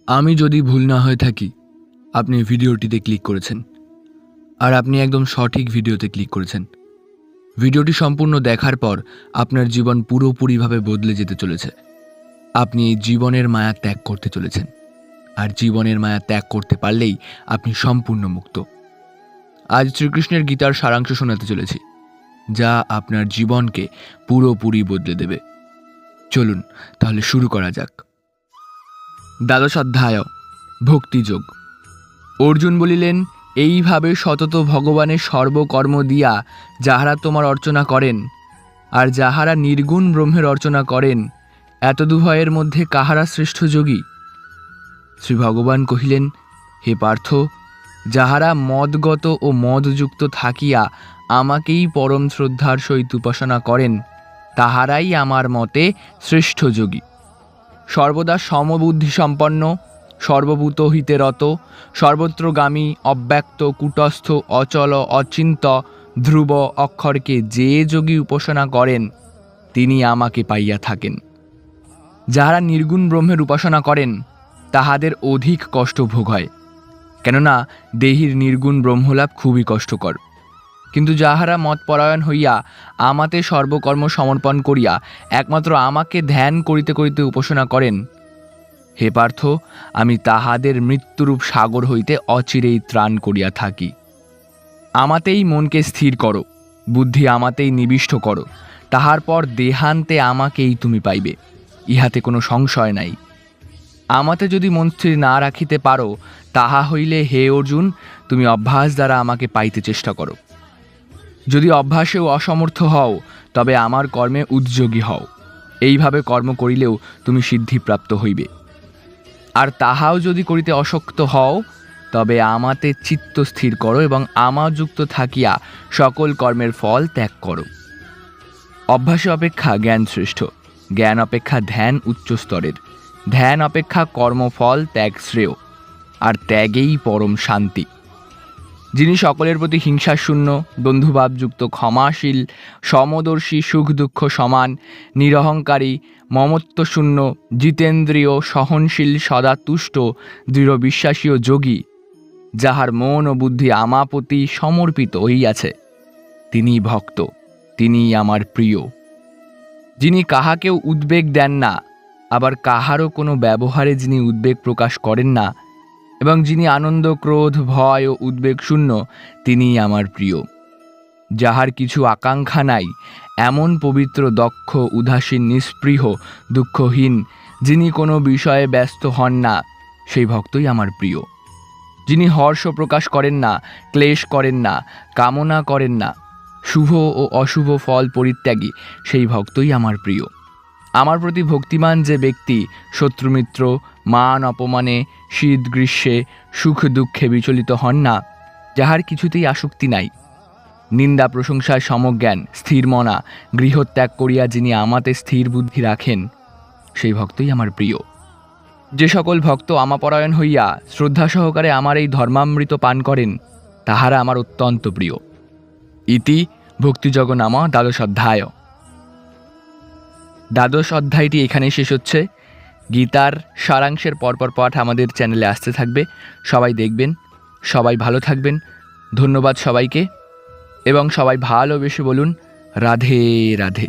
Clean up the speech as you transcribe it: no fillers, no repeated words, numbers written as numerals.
আমি যদি ভুল না হয়ে থাকি, আপনি ভিডিওটিতে ক্লিক করেছেন, আর আপনি একদম সঠিক ভিডিওতে ক্লিক করেছেন। ভিডিওটি সম্পূর্ণ দেখার পর আপনার জীবন পুরোপুরিভাবে বদলে যেতে চলেছে। আপনি এই জীবনের মায়া ত্যাগ করতে চলেছেন, আর জীবনের মায়া ত্যাগ করতে পারলেই আপনি সম্পূর্ণ মুক্ত। আজ শ্রীকৃষ্ণের গীতার সারাংশ শোনাতে চলেছি, যা আপনার জীবনকে পুরোপুরি বদলে দেবে। চলুন তাহলে শুরু করা যাক। দ্বাদশ অধ্যায়, ভক্তিযোগ। অর্জুন বলিলেন, এইভাবে সতত ভগবানের সর্বকর্ম দিয়া যাহারা তোমার অর্চনা করেন, আর যাহারা নির্গুণ ব্রহ্মের অর্চনা করেন, এতদুভয়ের মধ্যে কাহারা শ্রেষ্ঠ যোগী? শ্রী ভগবান কহিলেন, হে পার্থ, যাহারা মদগত ও মদযুক্ত থাকিয়া আমাকেই পরম শ্রদ্ধার সহিত উপাসনা করেন, তাহারাই আমার মতে শ্রেষ্ঠ যোগী। সর্বদা সমবুদ্ধিসম্পন্ন, সর্বভূত হিতে রত, সর্বত্রগামী, অব্যক্ত, কূটস্থ, অচল, অচিন্ত, ধ্রুব অক্ষরকে যে যোগী উপাসনা করেন, তিনি আমাকে পাইয়া থাকেন। যাহারা নির্গুণ ব্রহ্মের উপাসনা করেন, তাহাদের অধিক কষ্ট ভোগ হয়, কেননা দেহির নির্গুণ ব্রহ্মলাভ খুবই কষ্টকর। কিন্তু যাহারা মতপরায়ণ হইয়া আমাতে সর্বকর্ম সমর্পণ করিয়া একমাত্র আমাকে ধ্যান করিতে করিতে উপাসনা করেন, হে পার্থ, আমি তাহাদের মৃত্যুরূপ সাগর হইতে অচিরেই ত্রাণ করিয়া থাকি। আমাতেই মনকে স্থির করো, বুদ্ধি আমাতেই নিবিষ্ট করো, তাহার পর দেহান্তে আমাকেই তুমি পাইবে, ইহাতে কোনো সংশয় নাই। আমাতে যদি মন স্থির না রাখিতে পারো, তাহা হইলে হে অর্জুন, তুমি অভ্যাস দ্বারা আমাকে পাইতে চেষ্টা করো। যদি অভ্যাসেও অসমর্থ হও, তবে আমার কর্মে উদ্যোগী হও। এইভাবে কর্ম করিলেও তুমি সিদ্ধিপ্রাপ্ত হইবে। আর তাহাও যদি করিতে অশক্ত হও, তবে আমাতে চিত্ত স্থির করো এবং আমাযুক্ত থাকিয়া সকল কর্মের ফল ত্যাগ করো। অভ্যাসে অপেক্ষা জ্ঞান শ্রেষ্ঠ, জ্ঞান অপেক্ষা ধ্যান উচ্চ স্তরের, ধ্যান অপেক্ষা কর্মফল ত্যাগ শ্রেয়, আর ত্যাগেই পরম শান্তি। যিনি সকলের প্রতি হিংসাশূন্য, বন্ধুভাবযুক্ত, ক্ষমাশীল, সমদর্শী, সুখ দুঃখ সমান, নিরহংকারী, মমত্বশূন্য, জিতেন্দ্রিয়, সহনশীল, সদা তুষ্ট, দৃঢ় বিশ্বাসী ও যোগী, যাহার মন ও বুদ্ধি আমা প্রতি সমর্পিত হইয়াছে, তিনিই ভক্ত, তিনিই আমার প্রিয়। যিনি কাহাকেও উদ্বেগ দেন না, আবার কাহারও কোনো ব্যবহারে যিনি উদ্বেগ প্রকাশ করেন না, এবং যিনি আনন্দ, ক্রোধ, ভয় ও উদ্বেগ শূন্য, তিনিই আমার প্রিয়। যাহার কিছু আকাঙ্ক্ষা নাই, এমন পবিত্র, দক্ষ, উদাসীন, নিস্পৃহ, দুঃখহীন, যিনি কোনো বিষয়ে ব্যস্ত হন না, সেই ভক্তই আমার প্রিয়। যিনি হর্ষ প্রকাশ করেন না, ক্লেশ করেন না, কামনা করেন না, শুভ ও অশুভ ফল পরিত্যাগী, সেই ভক্তই আমার প্রিয়। আমার প্রতি ভক্তিমান যে ব্যক্তি শত্রুমিত্র, মান অপমানে, শীত গ্রীষ্মে, সুখ দুঃখে বিচলিত হন না, যাহার কিছুতেই আসক্তি নাই, নিন্দা প্রশংসায় সমজ্ঞান, স্থিরমনা, গৃহত্যাগ করিয়া যিনি আমাতে স্থির বুদ্ধি রাখেন, সেই ভক্তই আমার প্রিয়। যে সকল ভক্ত আমাপরায়ণ হইয়া শ্রদ্ধা সহকারে আমার এই ধর্মামৃত পান করেন, তাহারা আমার অত্যন্ত প্রিয়। ইতি ভক্তিযোগ নাম দ্বাদশ অধ্যায়। দ্বাদশ অধ্যায়টি এখানেই শেষ হচ্ছে। গীতার সারাংশের পরপর পাঠ আমাদের চ্যানেলে আসতে থাকবে। সবাই দেখবেন, সবাই ভালো থাকবেন। ধন্যবাদ সবাইকে, এবং সবাই ভালোবেসে বলুন রাধে রাধে।